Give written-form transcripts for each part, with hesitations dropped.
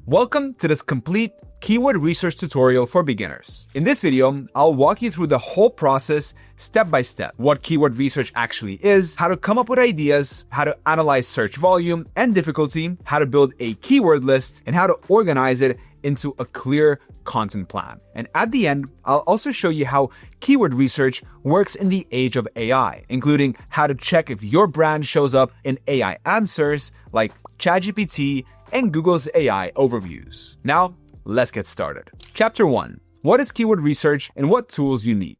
Welcome to this complete keyword research tutorial for beginners. In this video, I'll walk you through the whole process step by step, what keyword research actually is, how to come up with ideas, how to analyze search volume and difficulty, how to build a keyword list, and how to organize it into a clear content plan. And at the end, I'll also show you how keyword research works in the age of AI, including how to check if your brand shows up in AI answers like ChatGPT and Google's AI overviews. Now, let's get started. Chapter 1. What is keyword research and what tools you need?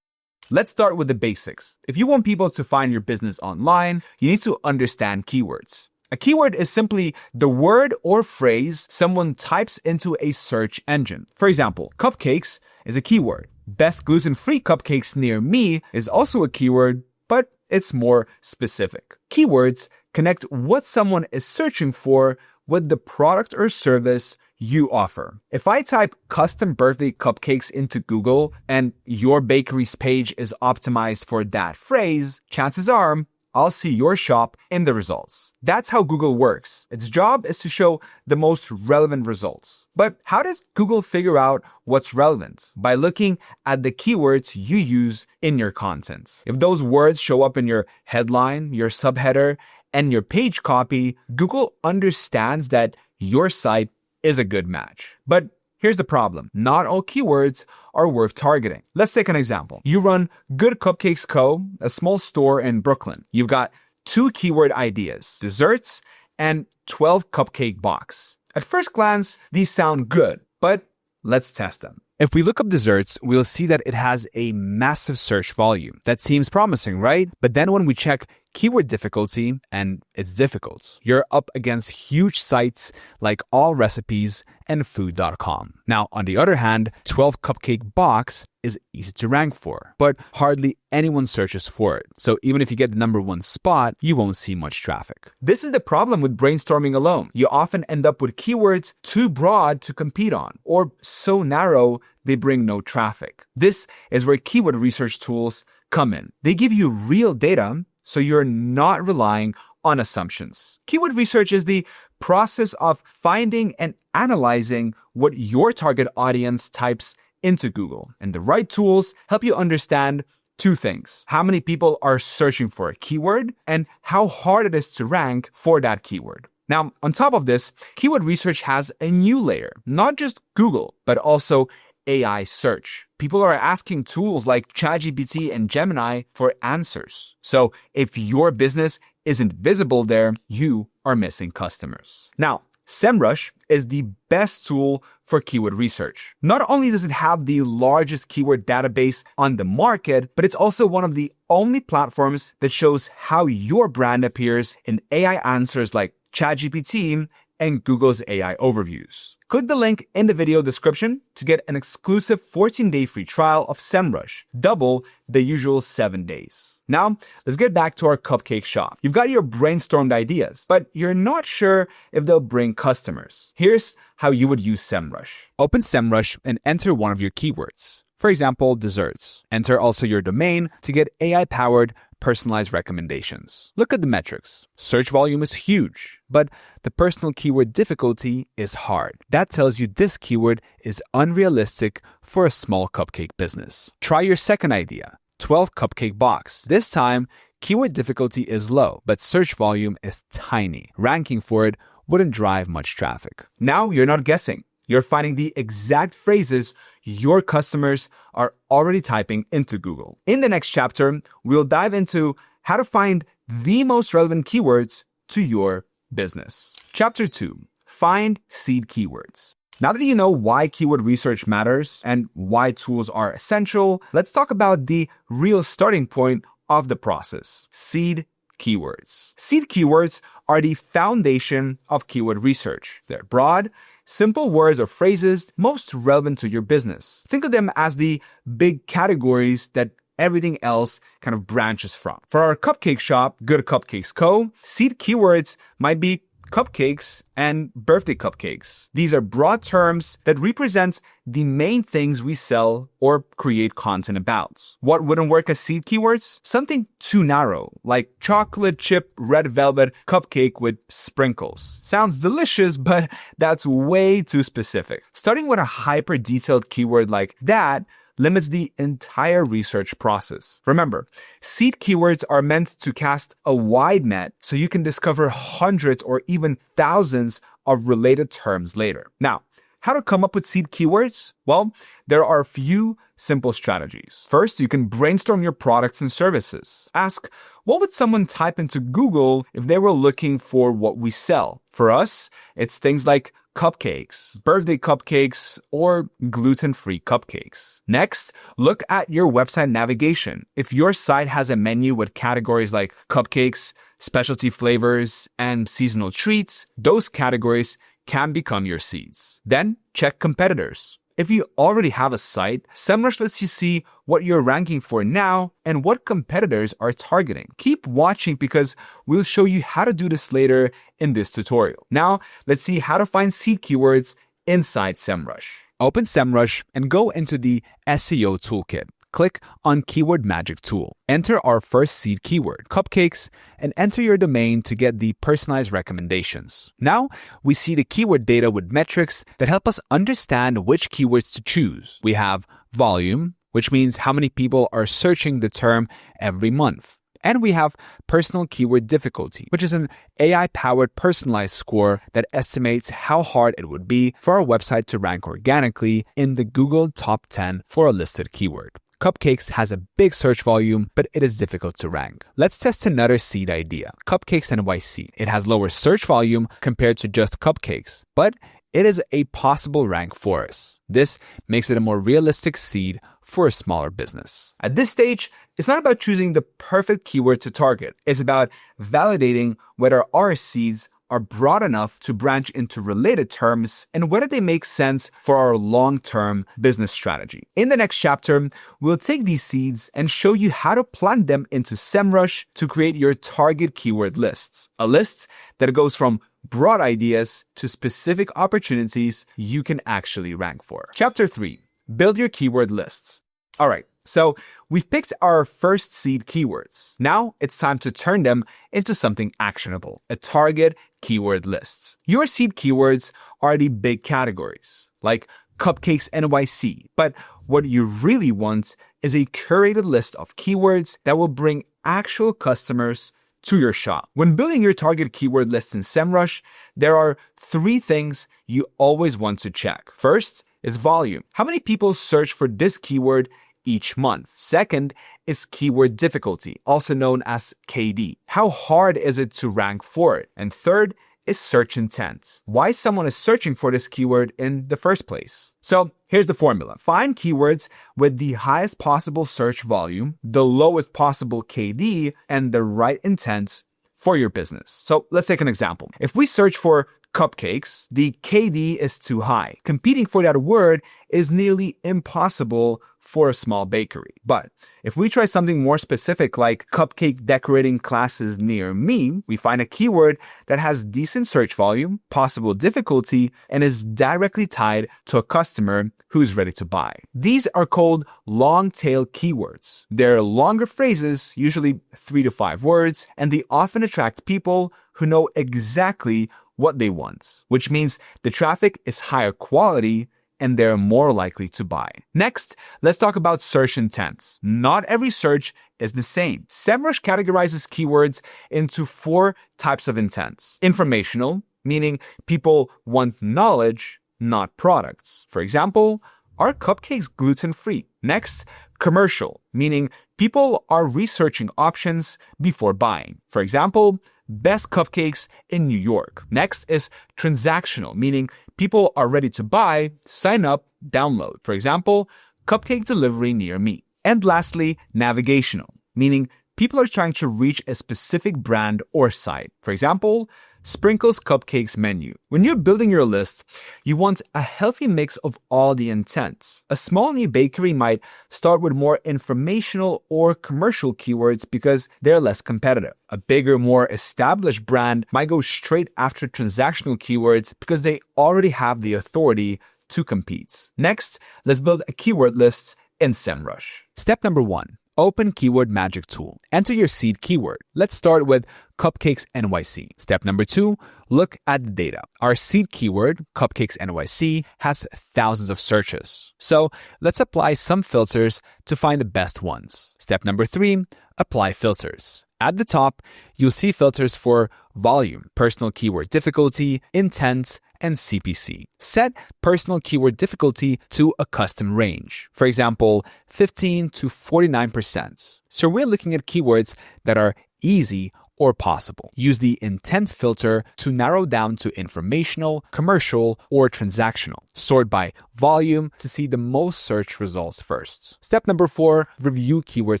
Let's start with the basics. If you want people to find your business online, you need to understand keywords. A keyword is simply the word or phrase someone types into a search engine. For example, cupcakes is a keyword. Best gluten-free cupcakes near me is also a keyword, but it's more specific. Keywords connect what someone is searching for with the product or service you offer. If I type custom birthday cupcakes into Google and your bakery's page is optimized for that phrase, chances are I'll see your shop in the results. That's how Google works. Its job is to show the most relevant results. But how does Google figure out what's relevant? By looking at the keywords you use in your content. If those words show up in your headline, your subheader, and your page copy, Google understands that your site is a good match. But here's the problem. Not all keywords are worth targeting. Let's take an example. You run Good Cupcakes Co., a small store in Brooklyn. You've got 2 keyword ideas, desserts and 12 cupcake box. At first glance, these sound good, but let's test them. If we look up desserts, we'll see that it has a massive search volume. That seems promising, right? But then when we check keyword difficulty, and it's difficult, you're up against huge sites like All Recipes and Food.com. Now, on the other hand, 12 cupcake box is easy to rank for, but hardly anyone searches for it. So even if you get the #1 spot, you won't see much traffic. This is the problem with brainstorming alone. You often end up with keywords too broad to compete on, or so narrow they bring no traffic. This is where keyword research tools come in. They give you real data, so you're not relying on assumptions. Keyword research is the process of finding and analyzing what your target audience types into Google. And the right tools help you understand 2 things: how many people are searching for a keyword and how hard it is to rank for that keyword. Now, on top of this, keyword research has a new layer, not just Google, but also AI search. People are asking tools like ChatGPT and Gemini for answers. So if your business isn't visible there, you are missing customers. Now, Semrush is the best tool for keyword research. Not only does it have the largest keyword database on the market, but it's also one of the only platforms that shows how your brand appears in AI answers like ChatGPT and Google's AI overviews. Click the link in the video description to get an exclusive 14-day free trial of Semrush, double the usual 7 days. Now, let's get back to our cupcake shop. You've got your brainstormed ideas, but you're not sure if they'll bring customers. Here's how you would use Semrush. Open Semrush and enter one of your keywords. For example, desserts. Enter also your domain to get AI-powered personalized recommendations. Look at the metrics. Search volume is huge, but the personal keyword difficulty is hard. That tells you this keyword is unrealistic for a small cupcake business. Try your second idea, 12 cupcake box. This time, keyword difficulty is low, but search volume is tiny. Ranking for it wouldn't drive much traffic. Now you're not guessing. You're finding the exact phrases your customers are already typing into Google. In the next chapter, we'll dive into how to find the most relevant keywords to your business. Chapter 2, find seed keywords. Now that you know why keyword research matters and why tools are essential, let's talk about the real starting point of the process: seed keywords. Seed keywords are the foundation of keyword research. They're broad, simple words or phrases most relevant to your business. Think of them as the big categories that everything else kind of branches from. For our cupcake shop, Good Cupcakes Co., seed keywords might be cupcakes, and birthday cupcakes. These are broad terms that represent the main things we sell or create content about. What wouldn't work as seed keywords? Something too narrow, like chocolate chip red velvet cupcake with sprinkles. Sounds delicious, but that's way too specific. Starting with a hyper detailed keyword like that limits the entire research process. Remember, seed keywords are meant to cast a wide net so you can discover hundreds or even thousands of related terms later. Now, how to come up with seed keywords? Well, there are a few simple strategies. First, you can brainstorm your products and services. Ask, what would someone type into Google if they were looking for what we sell? For us, it's things like cupcakes, birthday cupcakes, or gluten-free cupcakes. Next, look at your website navigation. If your site has a menu with categories like cupcakes, specialty flavors, and seasonal treats, those categories can become your seeds. Then, check competitors. If you already have a site, Semrush lets you see what you're ranking for now and what competitors are targeting. Keep watching because we'll show you how to do this later in this tutorial. Now, let's see how to find seed keywords inside Semrush. Open Semrush and go into the SEO toolkit. Click on Keyword Magic tool. Enter our first seed keyword, cupcakes, and enter your domain to get the personalized recommendations. Now, we see the keyword data with metrics that help us understand which keywords to choose. We have volume, which means how many people are searching the term every month. And we have personal keyword difficulty, which is an AI-powered personalized score that estimates how hard it would be for our website to rank organically in the Google top 10 for a listed keyword. Cupcakes has a big search volume, but it is difficult to rank. Let's test another seed idea, Cupcakes NYC. It has lower search volume compared to just cupcakes, but it is a possible rank for us. This makes it a more realistic seed for a smaller business. At this stage, it's not about choosing the perfect keyword to target. It's about validating whether our seeds are broad enough to branch into related terms and whether they make sense for our long-term business strategy. In the next chapter, we'll take these seeds and show you how to plant them into Semrush to create your target keyword lists. A list that goes from broad ideas to specific opportunities you can actually rank for. Chapter 3, build your keyword lists. All right. So we've picked our first seed keywords. Now it's time to turn them into something actionable, a target keyword list. Your seed keywords are the big categories, like Cupcakes NYC. But what you really want is a curated list of keywords that will bring actual customers to your shop. When building your target keyword list in Semrush, there are 3 things you always want to check. First is volume. How many people search for this keyword each month? Second is keyword difficulty, also known as KD. How hard is it to rank for it? And third is search intent. Why someone is searching for this keyword in the first place. So here's the formula. Find keywords with the highest possible search volume, the lowest possible KD, and the right intent for your business. So let's take an example. If we search for cupcakes, the KD is too high. Competing for that word is nearly impossible for a small bakery. But if we try something more specific like cupcake decorating classes near me, we find a keyword that has decent search volume, possible difficulty, and is directly tied to a customer who's ready to buy. These are called long-tail keywords. They're longer phrases, usually 3 to 5 words, and they often attract people who know exactly what they want, which means the traffic is higher quality and they're more likely to buy. Next, let's talk about search intents. Not every search is the same. Semrush categorizes keywords into 4 types of intents. Informational, meaning people want knowledge, not products. For example, are cupcakes gluten-free? Next, commercial, meaning people are researching options before buying. For example, best cupcakes in New York. Next is transactional, meaning people are ready to buy, sign up, download. For example, cupcake delivery near me. And lastly, navigational, meaning people are trying to reach a specific brand or site. For example, Sprinkles Cupcakes menu. When you're building your list, you want a healthy mix of all the intents. A small new bakery might start with more informational or commercial keywords because they're less competitive. A bigger, more established brand might go straight after transactional keywords because they already have the authority to compete. Next, let's build a keyword list in Semrush. Step number 1. Open Keyword Magic Tool. Enter your seed keyword. Let's start with Cupcakes NYC. Step number 2, look at the data. Our seed keyword, Cupcakes NYC, has thousands of searches. So let's apply some filters to find the best ones. Step number 3, apply filters. At the top, you'll see filters for volume, personal keyword difficulty, intent, and CPC. Set personal keyword difficulty to a custom range. For example, 15 to 49%. So we're looking at keywords that are easy or possible. Use the intent filter to narrow down to informational, commercial, or transactional. Sort by volume to see the most search results first. Step number 4, review keyword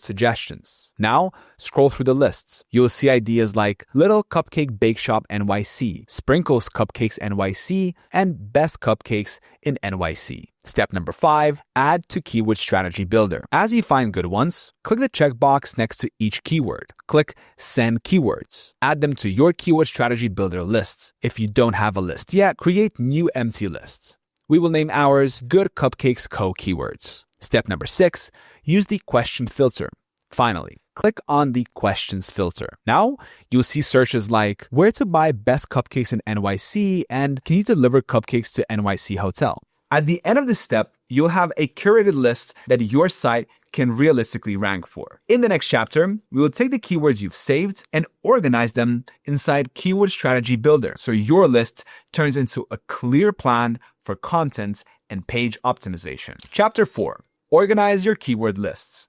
suggestions. Now, scroll through the lists. You'll see ideas like Little Cupcake Bake Shop NYC, Sprinkles Cupcakes NYC, and Best Cupcakes in NYC. Step number 5, add to Keyword Strategy Builder. As you find good ones, click the checkbox next to each keyword. Click Send Keywords. Add them to your Keyword Strategy Builder lists. If you don't have a list yet, create new empty lists. We will name ours Good Cupcakes Co. Keywords. Step number 6, use the question filter. Finally, click on the questions filter. Now, you'll see searches like where to buy best cupcakes in NYC and can you deliver cupcakes to NYC hotel? At the end of this step, you'll have a curated list that your site can realistically rank for. In the next chapter, we will take the keywords you've saved and organize them inside Keyword Strategy Builder so your list turns into a clear plan for content and page optimization. Chapter 4, organize your keyword lists.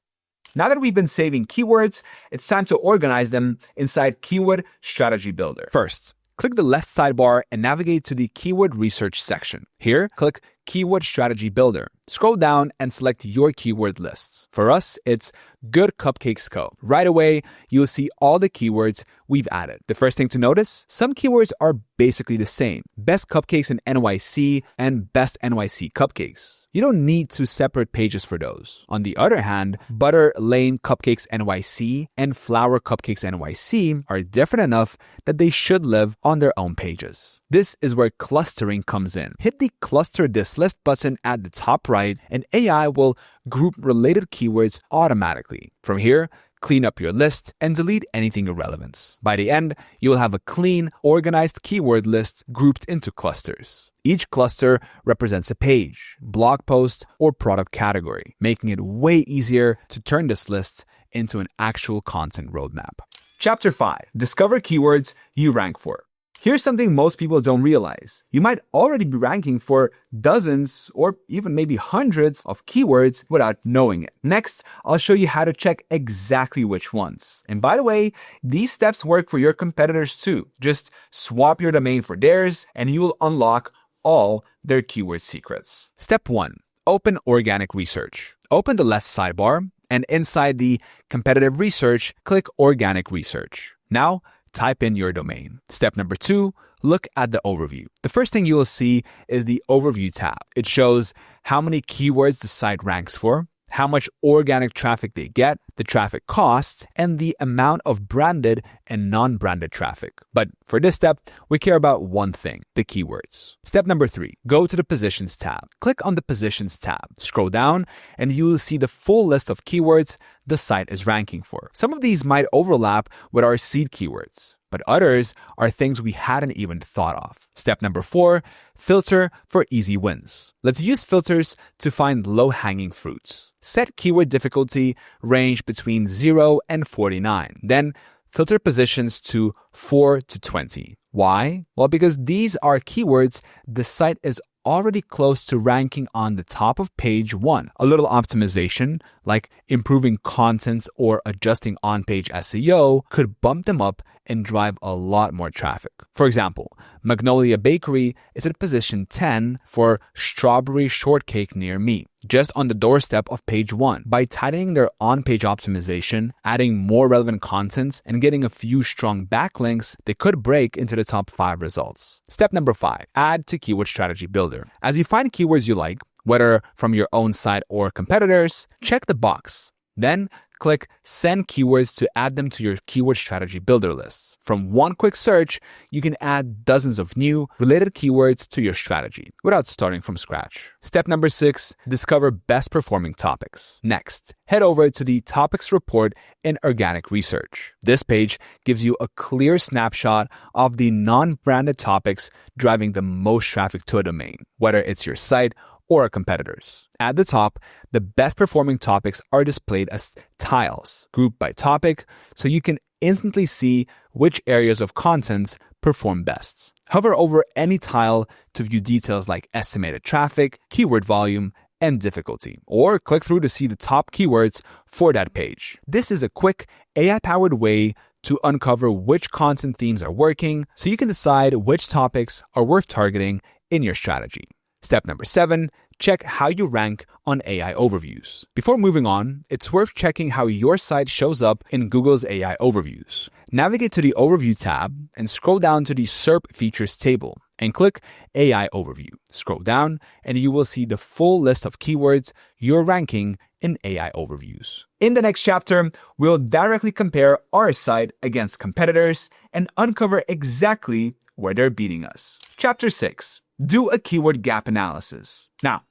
Now that we've been saving keywords, it's time to organize them inside Keyword Strategy Builder. First, click the left sidebar and navigate to the Keyword Research section. Here, click Keyword Strategy Builder. Scroll down and select your keyword lists. For us, it's Good Cupcakes Co. Right away, you'll see all the keywords we've added. The first thing to notice, some keywords are basically the same. Best Cupcakes in NYC and Best NYC Cupcakes. You don't need two separate pages for those. On the other hand, Butter Lane Cupcakes NYC and Flower Cupcakes NYC are different enough that they should live on their own pages. This is where clustering comes in. Hit the Cluster This List button at the top right, and AI will group related keywords automatically. From here, clean up your list and delete anything irrelevant. By the end, you'll have a clean, organized keyword list grouped into clusters. Each cluster represents a page, blog post, or product category, making it way easier to turn this list into an actual content roadmap. Chapter 5, discover keywords you rank for. Here's something most people don't realize. You might already be ranking for dozens or even maybe hundreds of keywords without knowing it. Next, I'll show you how to check exactly which ones. And by the way, these steps work for your competitors too. Just swap your domain for theirs and you'll unlock all their keyword secrets. Step 1, open organic research. Open the left sidebar and inside the competitive research, click organic research. Now, type in your domain. Step number 2, look at the overview. The first thing you will see is the overview tab. It shows how many keywords the site ranks for, how much organic traffic they get, the traffic cost, and the amount of branded and non-branded traffic. But for this step, we care about one thing, the keywords. Step number 3, go to the Positions tab. Click on the Positions tab. Scroll down, and you will see the full list of keywords the site is ranking for. Some of these might overlap with our seed keywords, but others are things we hadn't even thought of. Step number 4, filter for easy wins. Let's use filters to find low-hanging fruits. Set keyword difficulty range between 0 and 49. Then filter positions to 4 to 20. Why? Well, because these are keywords the site is already close to ranking on the top of page 1. A little optimization, like improving content or adjusting on-page SEO, could bump them up and drive a lot more traffic. For example, Magnolia Bakery is at position 10 for strawberry shortcake near me, just on the doorstep of page 1. By tightening their on-page optimization, adding more relevant content, and getting a few strong backlinks, they could break into the top 5 results. Step number 5, add to Keyword Strategy Builder. As you find keywords you like, whether from your own site or competitors, check the box. Then click Send Keywords to add them to your Keyword Strategy Builder lists. From one quick search, you can add dozens of new, related keywords to your strategy without starting from scratch. Step number 6, discover best performing topics. Next, head over to the Topics report in Organic Research. This page gives you a clear snapshot of the non-branded topics driving the most traffic to a domain, whether it's your site or a competitor's. At the top, the best performing topics are displayed as tiles, grouped by topic, so you can instantly see which areas of content perform best. Hover over any tile to view details like estimated traffic, keyword volume, and difficulty, or click through to see the top keywords for that page. This is a quick AI-powered way to uncover which content themes are working, so you can decide which topics are worth targeting in your strategy. Step number 7, check how you rank on AI overviews. Before moving on, it's worth checking how your site shows up in Google's AI overviews. Navigate to the Overview tab and scroll down to the SERP features table and click AI Overview. Scroll down and you will see the full list of keywords you're ranking in AI overviews. In the next chapter, we'll directly compare our site against competitors and uncover exactly where they're beating us. Chapter 6. Do a keyword gap analysis. Now,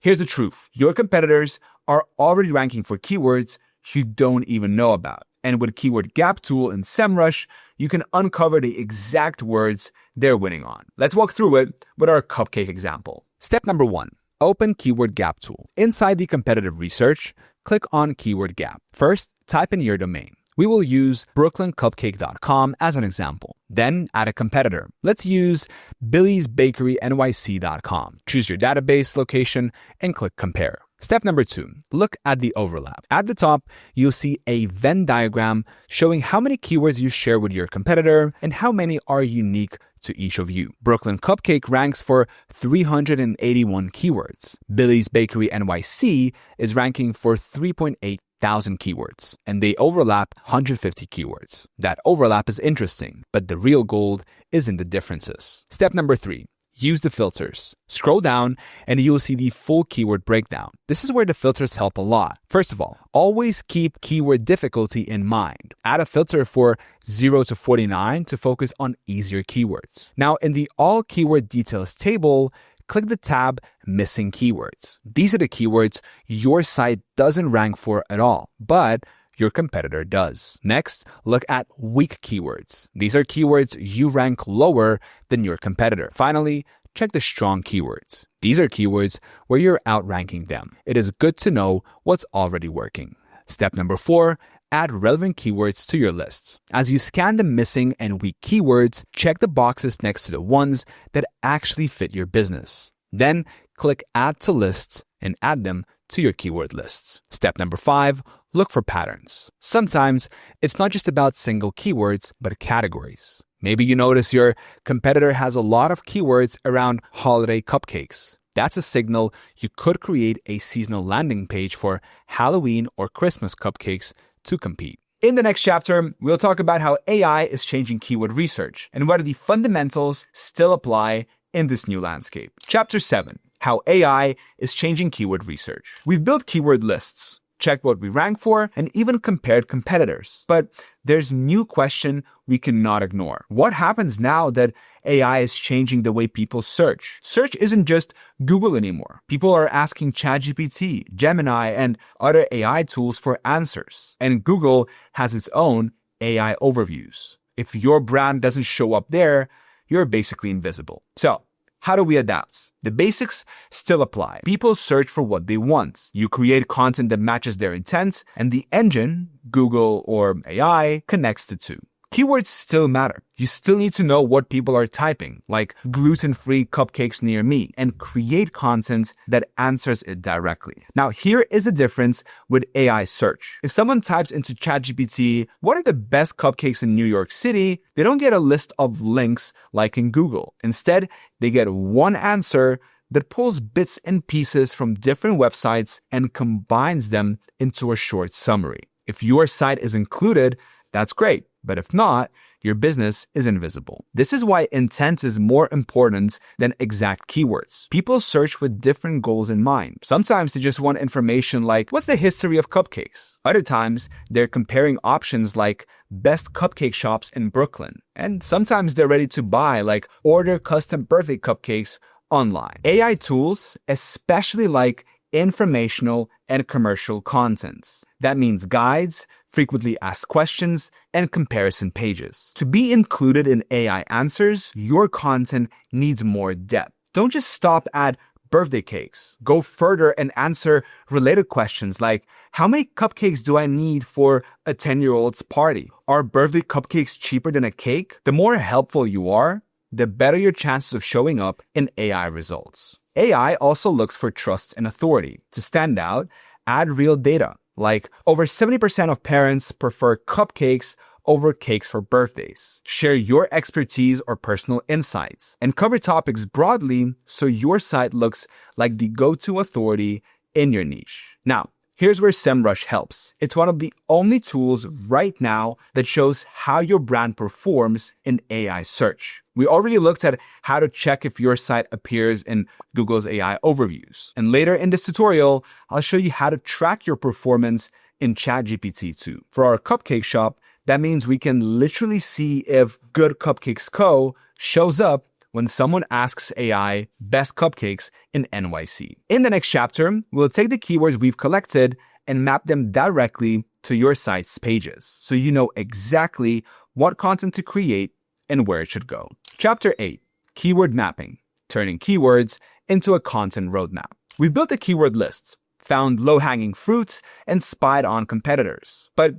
here's the truth. Your competitors are already ranking for keywords you don't even know about. And with Keyword Gap tool in Semrush, you can uncover the exact words they're winning on. Let's walk through it with our cupcake example. Step number 1, open Keyword Gap tool. Inside the competitive research, click on Keyword Gap. First, type in your domain. We will use brooklyncupcake.com as an example. Then add a competitor. Let's use billiesbakerynyc.com. Choose your database location and click compare. Step number 2, look at the overlap. At the top, you'll see a Venn diagram showing how many keywords you share with your competitor and how many are unique to each of you. Brooklyn Cupcake ranks for 381 keywords. Billy's Bakery NYC is ranking for 3.8 thousand keywords, and they overlap 150 keywords. That overlap is interesting, but the real gold is in the differences. Step number 3, use the filters. Scroll down and you'll see the full keyword breakdown. This is where the filters help a lot. First of all, always keep keyword difficulty in mind. Add a filter for 0 to 49 to focus on easier keywords. Now, in the All Keyword Details table, click the tab Missing Keywords. These are the keywords your site doesn't rank for at all, but your competitor does. Next, look at weak keywords. These are keywords you rank lower than your competitor. Finally, check the strong keywords. These are keywords where you're outranking them. It is good to know what's already working. Step number 4, add relevant keywords to your lists. As you scan the missing and weak keywords, check the boxes next to the ones that actually fit your business. Then click Add to Lists and add them to your keyword lists. Step number 5, look for patterns. Sometimes it's not just about single keywords, but categories. Maybe you notice your competitor has a lot of keywords around holiday cupcakes. That's a signal you could create a seasonal landing page for Halloween or Christmas cupcakes to compete. In the next chapter, we'll talk about how AI is changing keyword research and whether the fundamentals still apply in this new landscape. Chapter 7, how AI is changing keyword research. We've built keyword lists, checked what we rank for, and even compared competitors. But there's a new question we cannot ignore. What happens now that AI is changing the way people search? Search isn't just Google anymore. People are asking ChatGPT, Gemini, and other AI tools for answers. And Google has its own AI overviews. If your brand doesn't show up there, you're basically invisible. So, how do we adapt? The basics still apply. People search for what they want. You create content that matches their intent, and the engine, Google or AI, connects the two. Keywords still matter. You still need to know what people are typing, like gluten-free cupcakes near me, and create content that answers it directly. Now, here is the difference with AI search. If someone types into ChatGPT, what are the best cupcakes in New York City, they don't get a list of links like in Google. Instead, they get one answer that pulls bits and pieces from different websites and combines them into a short summary. If your site is included, that's great. But if not, your business is invisible. This is why intent is more important than exact keywords. People search with different goals in mind. Sometimes they just want information like, what's the history of cupcakes? Other times, they're comparing options like best cupcake shops in Brooklyn. And sometimes they're ready to buy, like order custom birthday cupcakes online. AI tools, especially like informational and commercial content. That means guides, frequently asked questions, and comparison pages. To be included in AI answers, your content needs more depth. Don't just stop at birthday cakes. Go further and answer related questions like, how many cupcakes do I need for a 10-year-old's party? Are birthday cupcakes cheaper than a cake? The more helpful you are, the better your chances of showing up in AI results. AI also looks for trust and authority. To stand out, add real data. Like over 70% of parents prefer cupcakes over cakes for birthdays. Share your expertise or personal insights and cover topics broadly so your site looks like the go-to authority in your niche. Now, here's where Semrush helps. It's one of the only tools right now that shows how your brand performs in AI search. We already looked at how to check if your site appears in Google's AI overviews. And later in this tutorial, I'll show you how to track your performance in ChatGPT too. For our cupcake shop, that means we can literally see if Good Cupcakes Co. shows up when someone asks AI best cupcakes in NYC. In the next chapter, we'll take the keywords we've collected and map them directly to your site's pages, so you know exactly what content to create and where it should go. Chapter 8, Keyword Mapping, turning keywords into a content roadmap. We built a keyword list, found low-hanging fruits, and spied on competitors. But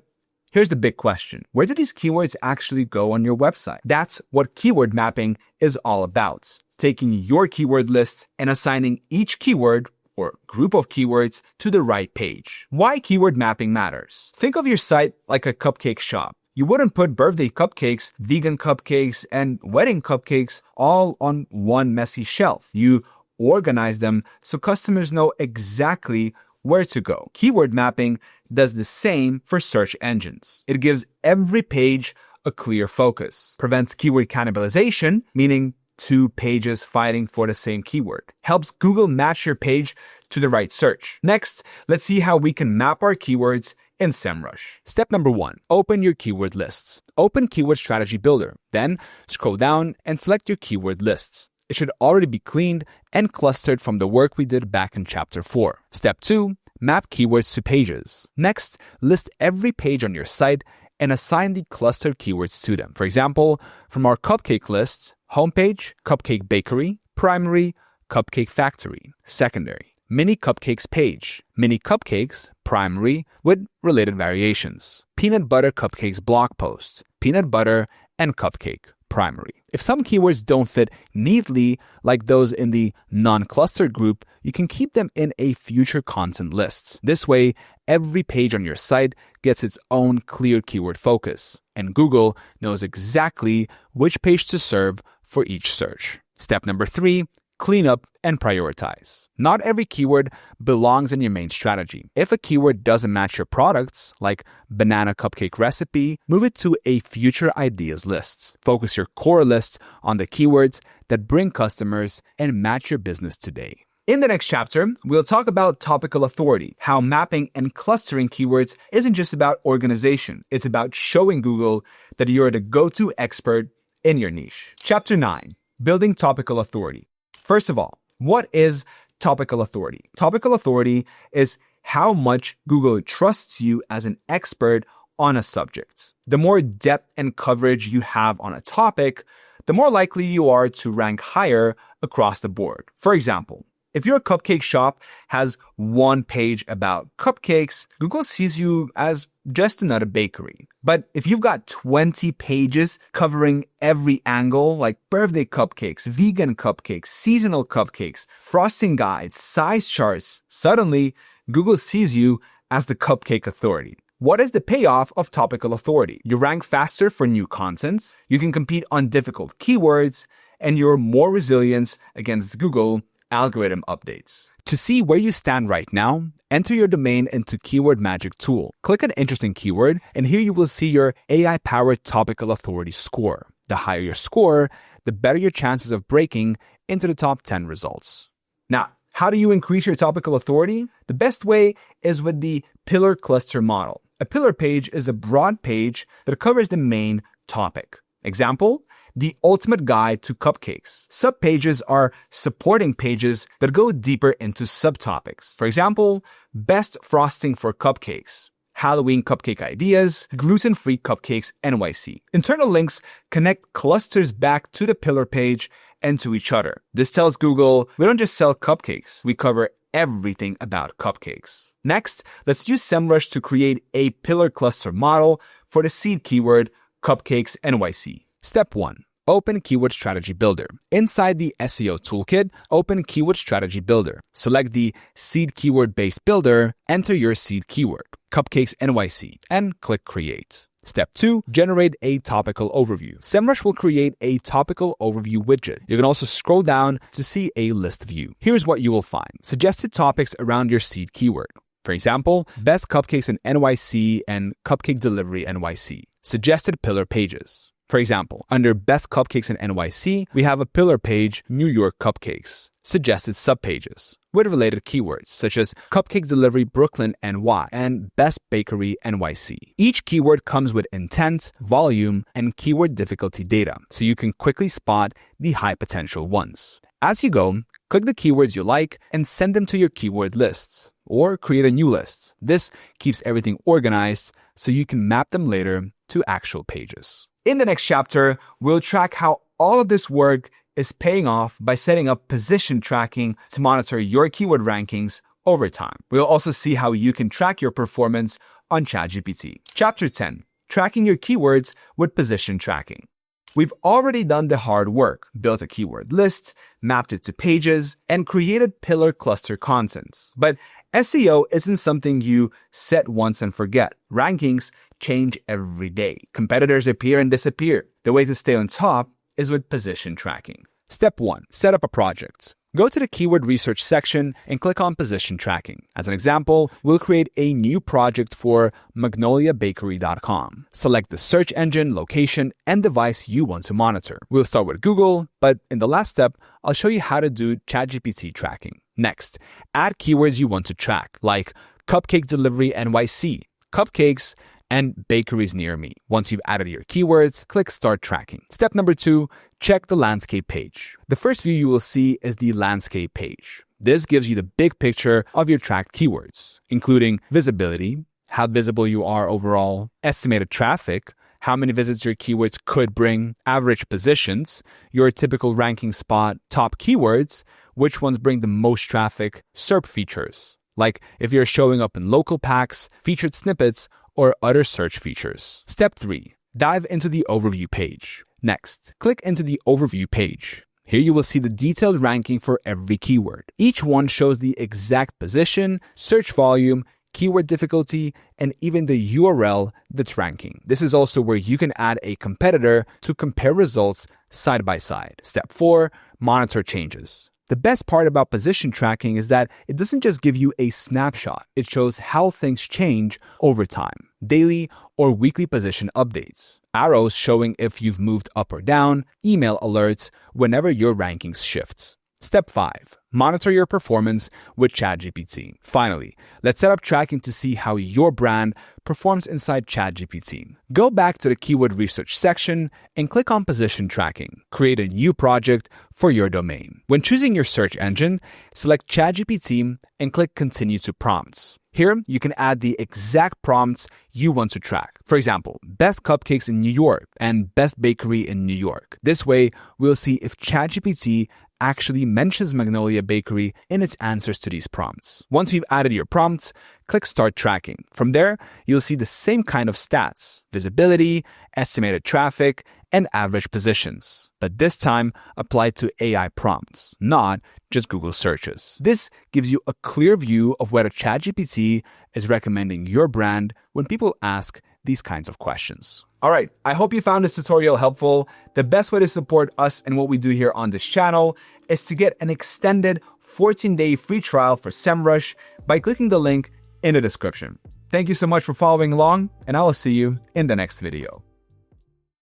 here's the big question. Where do these keywords actually go on your website? That's what keyword mapping is all about. Taking your keyword list and assigning each keyword or group of keywords to the right page. Why keyword mapping matters. Think of your site like a cupcake shop. You wouldn't put birthday cupcakes, vegan cupcakes, and wedding cupcakes all on one messy shelf. You organize them so customers know exactly where to go. Keyword mapping does the same for search engines. It gives every page a clear focus, prevents keyword cannibalization, meaning two pages fighting for the same keyword, helps Google match your page to the right search. Next, let's see how we can map our keywords in Semrush. Step number 1, open your keyword lists. Open Keyword Strategy Builder. Then scroll down and select your keyword lists. It should already be cleaned and clustered from the work we did back in chapter 4. Step 2, map keywords to pages. Next, list every page on your site and assign the clustered keywords to them. For example, from our cupcake list, homepage, cupcake bakery, primary, cupcake factory, secondary. Mini cupcakes page, mini cupcakes, primary, with related variations. Peanut butter cupcakes blog post, peanut butter and cupcake, primary. If some keywords don't fit neatly, like those in the non-clustered group, you can keep them in a future content list. This way, every page on your site gets its own clear keyword focus, and Google knows exactly which page to serve for each search. Step number 3, clean up and prioritize. Not every keyword belongs in your main strategy. If a keyword doesn't match your products, like banana cupcake recipe, move it to a future ideas list. Focus your core list on the keywords that bring customers and match your business today. In the next chapter, we'll talk about topical authority, how mapping and clustering keywords isn't just about organization. It's about showing Google that you're the go-to expert in your niche. Chapter 9, building topical authority. First of all, what is topical authority? Topical authority is how much Google trusts you as an expert on a subject. The more depth and coverage you have on a topic, the more likely you are to rank higher across the board. For example, If your cupcake shop has one page about cupcakes, Google sees you as just another bakery. But if you've got 20 pages covering every angle, like birthday cupcakes, vegan cupcakes, seasonal cupcakes, frosting guides, size charts, suddenly Google sees you as the cupcake authority. What is the payoff of topical authority? You rank faster for new content, you can compete on difficult keywords, and you're more resilient against Google algorithm updates. To see where you stand right now, enter your domain into Keyword Magic tool. Click an interesting keyword, and here you will see your AI-powered topical authority score. The higher your score, the better your chances of breaking into the top 10 results. Now, how do you increase your topical authority? The best way is with the pillar cluster model. A pillar page is a broad page that covers the main topic. Example, the ultimate guide to cupcakes. Subpages are supporting pages that go deeper into subtopics. For example, best frosting for cupcakes, Halloween cupcake ideas, gluten-free cupcakes NYC. Internal links connect clusters back to the pillar page and to each other. This tells Google, we don't just sell cupcakes, we cover everything about cupcakes. Next, let's use Semrush to create a pillar cluster model for the seed keyword cupcakes NYC. Step 1. Open Keyword Strategy Builder. Inside the SEO toolkit, open Keyword Strategy Builder. Select the seed keyword-based builder, enter your seed keyword, cupcakes NYC, and click Create. Step 2. Generate a topical overview. Semrush will create a topical overview widget. You can also scroll down to see a list view. Here's what you will find. Suggested topics around your seed keyword. For example, best cupcakes in NYC and cupcake delivery NYC. Suggested pillar pages. For example, under Best Cupcakes in NYC, we have a pillar page, New York Cupcakes, suggested subpages with related keywords such as Cupcake Delivery Brooklyn NY and Best Bakery NYC. Each keyword comes with intent, volume, and keyword difficulty data, so you can quickly spot the high potential ones. As you go, click the keywords you like and send them to your keyword lists, or create a new list. This keeps everything organized so you can map them later to actual pages. In the next chapter, we'll track how all of this work is paying off by setting up position tracking to monitor your keyword rankings over time. We'll also see how you can track your performance on ChatGPT. Chapter 10, Tracking Your Keywords with Position Tracking. We've already done the hard work, built a keyword list, mapped it to pages, and created pillar cluster contents. But SEO isn't something you set once and forget. Rankings change every day. Competitors appear and disappear. The way to stay on top is with position tracking. Step 1. Set up a project. Go to the keyword research section and click on position tracking. As an example, we'll create a new project for magnoliabakery.com. Select the search engine, location, and device you want to monitor. We'll start with Google, but in the last step, I'll show you how to do ChatGPT tracking. Next, add keywords you want to track, like cupcake delivery NYC, cupcakes, and bakeries near me. Once you've added your keywords, click Start Tracking. Step number 2, check the landscape page. The first view you will see is the landscape page. This gives you the big picture of your tracked keywords, including visibility, how visible you are overall, estimated traffic, how many visits your keywords could bring, average positions, your typical ranking spot, top keywords, which ones bring the most traffic, SERP features, like if you're showing up in local packs, featured snippets, or other search features. Step 3. Dive into the overview page. Next, click into the overview page. Here you will see the detailed ranking for every keyword. Each one shows the exact position, search volume, keyword difficulty, and even the URL that's ranking. This is also where you can add a competitor to compare results side by side. Step 4. Monitor changes. The best part about position tracking is that it doesn't just give you a snapshot. It shows how things change over time. Daily or weekly position updates. Arrows showing if you've moved up or down. Email alerts whenever your rankings shift. Step 5. Monitor your performance with ChatGPT. Finally, let's set up tracking to see how your brand performs inside ChatGPT. Go back to the keyword research section and click on position tracking. Create a new project for your domain. When choosing your search engine, select ChatGPT and click Continue to Prompts. Here, you can add the exact prompts you want to track. For example, best cupcakes in New York and best bakery in New York. This way, we'll see if ChatGPT actually mentions Magnolia Bakery in its answers to these prompts. Once you've added your prompts, click Start Tracking. From there, you'll see the same kind of stats: visibility, estimated traffic, and average positions, but this time applied to AI prompts, not just Google searches. This gives you a clear view of whether ChatGPT is recommending your brand when people ask these kinds of questions. All right, I hope you found this tutorial helpful. The best way to support us and what we do here on this channel is to get an extended 14-day free trial for Semrush by clicking the link in the description. Thank you so much for following along, and I will see you in the next video.